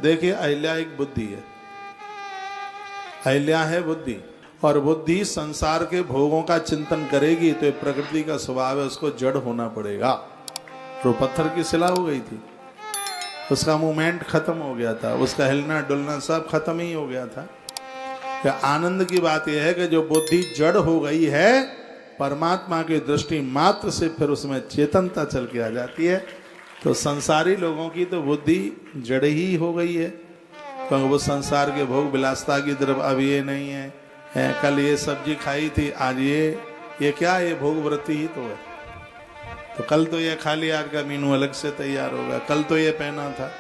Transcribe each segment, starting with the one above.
देखिए अहिल्या एक बुद्धि है, अहिल्या है बुद्धि, और बुद्धि संसार के भोगों का चिंतन करेगी तो प्रकृति का स्वभाव है, उसको जड़ होना पड़ेगा। तो पत्थर की शिला हो गई थी, उसका मूवमेंट खत्म हो गया था, उसका हिलना डुलना सब खत्म ही हो गया था। क्या आनंद की बात यह है कि जो बुद्धि जड़ हो गई है, परमात्मा की दृष्टि मात्र से फिर उसमें चेतनता चल के आ जाती है। तो संसारी लोगों की तो बुद्धि जड़ ही हो गई है, क्योंकि वो संसार के भोग विलासता की तरफ अब ये नहीं है, कल ये सब्जी खाई थी, आज ये क्या, ये भोग वृत्ति ही तो है। तो कल तो ये खा लिया, आज का मीनू अलग से तैयार होगा। कल तो ये पहना था,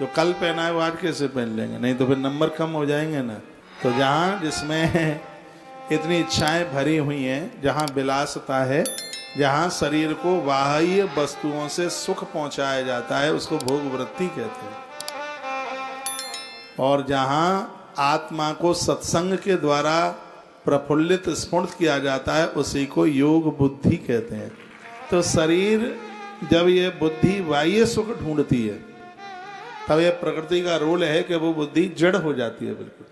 जो कल पहना है वो आज कैसे पहन लेंगे, नहीं तो फिर नंबर कम हो जाएंगे ना। तो जहाँ जिसमें इतनी इच्छाएं भरी हुई हैं, जहाँ विलासता है, जहाँ शरीर को बाह्य वस्तुओं से सुख पहुंचाया जाता है, उसको भोग वृत्ति कहते हैं। और जहाँ आत्मा को सत्संग के द्वारा प्रफुल्लित स्फुरित किया जाता है, उसी को योग बुद्धि कहते हैं। तो शरीर जब ये बुद्धि बाह्य सुख ढूंढती है, तब ये प्रकृति का रोल है कि वो बुद्धि जड़ हो जाती है बिल्कुल।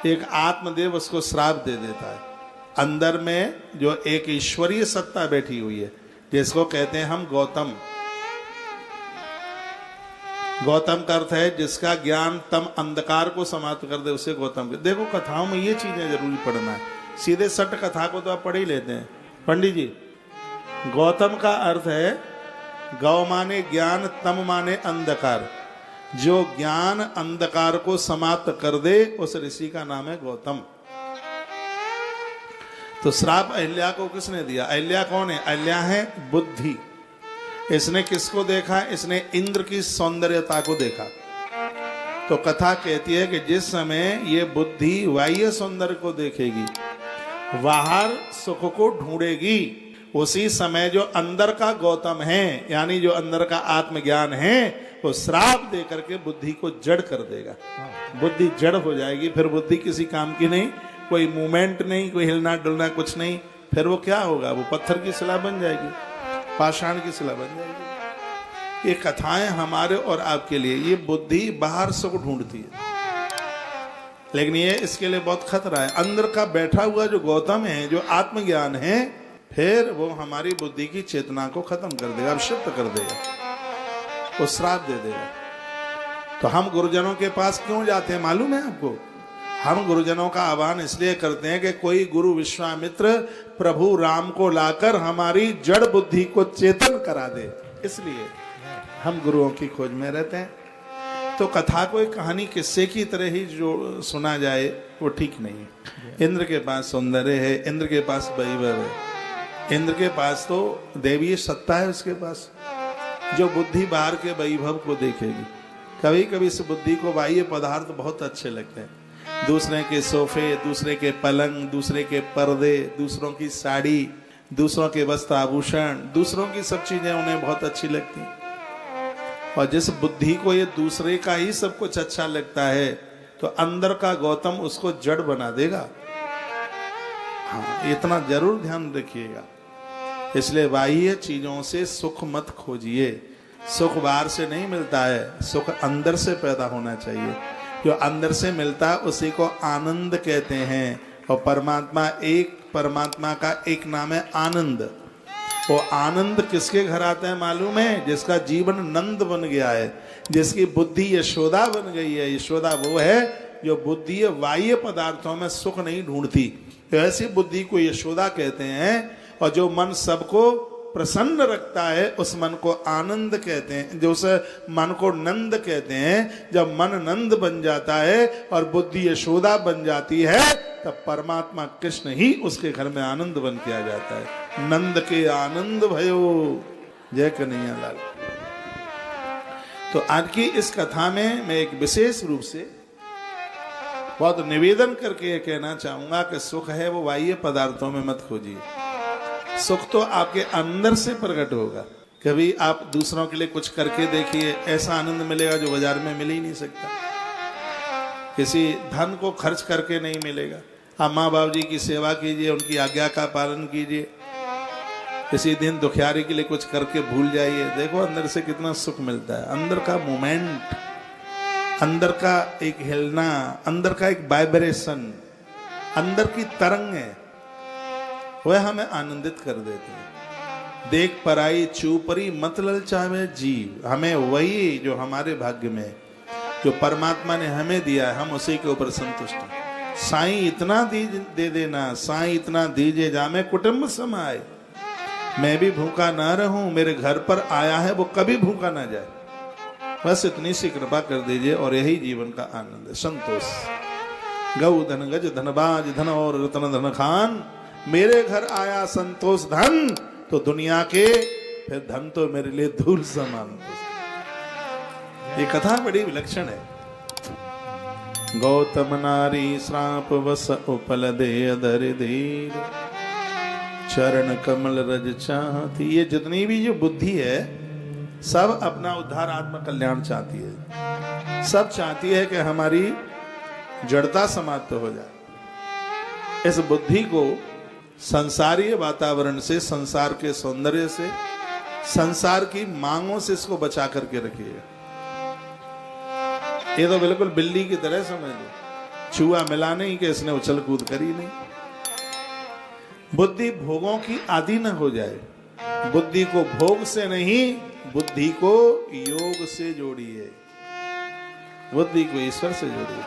एक आत्मदेव उसको श्राप दे देता है। अंदर में जो एक ईश्वरीय सत्ता बैठी हुई है, जिसको कहते हैं हम गौतम। गौतम का अर्थ है जिसका ज्ञान तम अंधकार को समाप्त कर दे, उसे गौतम। देखो कथाओं में ये चीजें जरूरी पढ़ना है, सीधे सट कथा को तो आप पढ़ ही लेते हैं पंडित जी। गौतम का अर्थ है गौ माने ज्ञान, तम माने अंधकार। जो ज्ञान अंधकार को समाप्त कर दे, उस ऋषि का नाम है गौतम। तो श्राप अहिल्या को किसने दिया? अहिल्या कौन है? अहिल्या है बुद्धि। इसने किसको देखा? इसने इंद्र की सौंदर्यता को देखा। तो कथा कहती है कि जिस समय ये बुद्धि बाह्य सौंदर्य को देखेगी, बाहर सुख को ढूंढेगी, उसी समय जो अंदर का गौतम है, यानी जो अंदर का आत्मज्ञान है, वो श्राप दे करके बुद्धि को जड़ कर देगा। बुद्धि जड़ हो जाएगी, फिर बुद्धि किसी काम की नहीं, कोई मूवमेंट नहीं, कोई हिलना डुलना कुछ नहीं। फिर वो क्या होगा? वो पत्थर की शिला बन जाएगी, पाषाण की शिला बन जाएगी। ये कथाएं हमारे और आपके लिए, ये बुद्धि बाहर सुख ढूंढती है, लेकिन ये इसके लिए बहुत खतरा है। अंदर का बैठा हुआ जो गौतम है, जो आत्मज्ञान है, फिर वो हमारी बुद्धि की चेतना को खत्म कर देगा, अवशिष्ट कर देगा, वो श्राप दे देगा। तो हम गुरुजनों के पास क्यों जाते हैं मालूम है आपको? हम गुरुजनों का आह्वान इसलिए करते हैं कि कोई गुरु विश्वामित्र प्रभु राम को लाकर हमारी जड़ बुद्धि को चेतन करा दे, इसलिए हम गुरुओं की खोज में रहते हैं। तो कथा को एक कहानी किस्से की तरह ही जो सुना जाए वो ठीक नहीं है। इंद्र के पास सौंदर्य है, इंद्र के पास वैभव है, इंद्र के पास तो देवीय सत्ता है उसके पास, जो बुद्धि बाहर के वैभव को देखेगी। कभी कभी इस बुद्धि को बाह्य पदार्थ बहुत अच्छे लगते हैं, दूसरे के सोफे, दूसरे के पलंग, दूसरे के पर्दे, दूसरों की साड़ी, दूसरों के वस्त्र आभूषण, दूसरों की सब चीजें उन्हें बहुत अच्छी लगती हैं। और जिस बुद्धि को ये दूसरे का ही सब कुछ अच्छा लगता है, तो अंदर का गौतम उसको जड़ बना देगा। हाँ, इतना जरूर ध्यान रखिएगा। इसलिए बाह्य चीजों से सुख मत खोजिए। सुख बाहर से नहीं मिलता है, सुख अंदर से पैदा होना चाहिए। जो अंदर से मिलता है उसी को आनंद कहते हैं। और परमात्मा का एक नाम है आनंद। वो आनंद किसके घर आता है मालूम है? जिसका जीवन नंद बन गया है, जिसकी बुद्धि यशोदा बन गई है। यशोदा वो है जो बुद्धि बाह्य पदार्थों में सुख नहीं ढूंढती, तो ऐसी बुद्धि को यशोदा कहते हैं। और जो मन सबको प्रसन्न रखता है, उस मन को आनंद कहते हैं, जो उस मन को नंद कहते हैं। जब मन नंद बन जाता है और बुद्धि यशोदा बन जाती है, तब परमात्मा कृष्ण ही उसके घर में आनंद बन के आ जाता है। नंद के आनंद भयो, जय कन्हैया लाल। तो आज की इस कथा में मैं एक विशेष रूप से बहुत निवेदन करके ये कहना चाहूंगा कि सुख है वो बाह्य पदार्थों में मत खोजिए। सुख तो आपके अंदर से प्रकट होगा। कभी आप दूसरों के लिए कुछ करके देखिए, ऐसा आनंद मिलेगा जो बाजार में मिल ही नहीं सकता। किसी धन को खर्च करके नहीं मिलेगा। आप माँ बाप जी की सेवा कीजिए, उनकी आज्ञा का पालन कीजिए। किसी दिन दुखियारी के लिए कुछ करके भूल जाइए, देखो अंदर से कितना सुख मिलता है। अंदर का मोमेंट, अंदर का एक हिलना, अंदर का एक वाइब्रेशन, अंदर की तरंग है, वह हमें आनंदित कर देती है। देख पराई चूपरी मत ललचावे जीव, हमें वही जो हमारे भाग्य में, जो परमात्मा ने हमें दिया है, हम उसी के ऊपर संतुष्ट हैं। साईं इतना दे देना, साईं इतना दीजिए जामे कुटुंब समाए, मैं भी भूखा ना रहूं, मेरे घर पर आया है वो कभी भूखा ना जाए, बस इतनी सी कृपा कर दीजिए और यही जीवन का आनंद है, संतोष। गौ धन गज धनबाज धन और रतन धन खान, मेरे घर आया संतोष धन, तो दुनिया के फिर धन तो मेरे लिए धूल समान। ये कथा बड़ी विलक्षण है। गौतम नारी श्राप वस उपल दे अधर धीर, चरण कमल रज चाहती। ये जितनी भी जो बुद्धि है सब अपना उद्धार आत्म कल्याण चाहती है, सब चाहती है कि हमारी जड़ता समाप्त हो जाए। इस बुद्धि को संसारीय वातावरण से, संसार के सौंदर्य से, संसार की मांगों से इसको बचा करके रखिए। ये तो बिल्कुल बिल्ली की तरह समझ लो, चूहा मिला नहीं कि इसने उछल कूद करी नहीं। बुद्धि भोगों की आदि न हो जाए, बुद्धि को भोग से नहीं, बुद्धि को योग से जोड़िए, बुद्धि को ईश्वर से जोड़िए।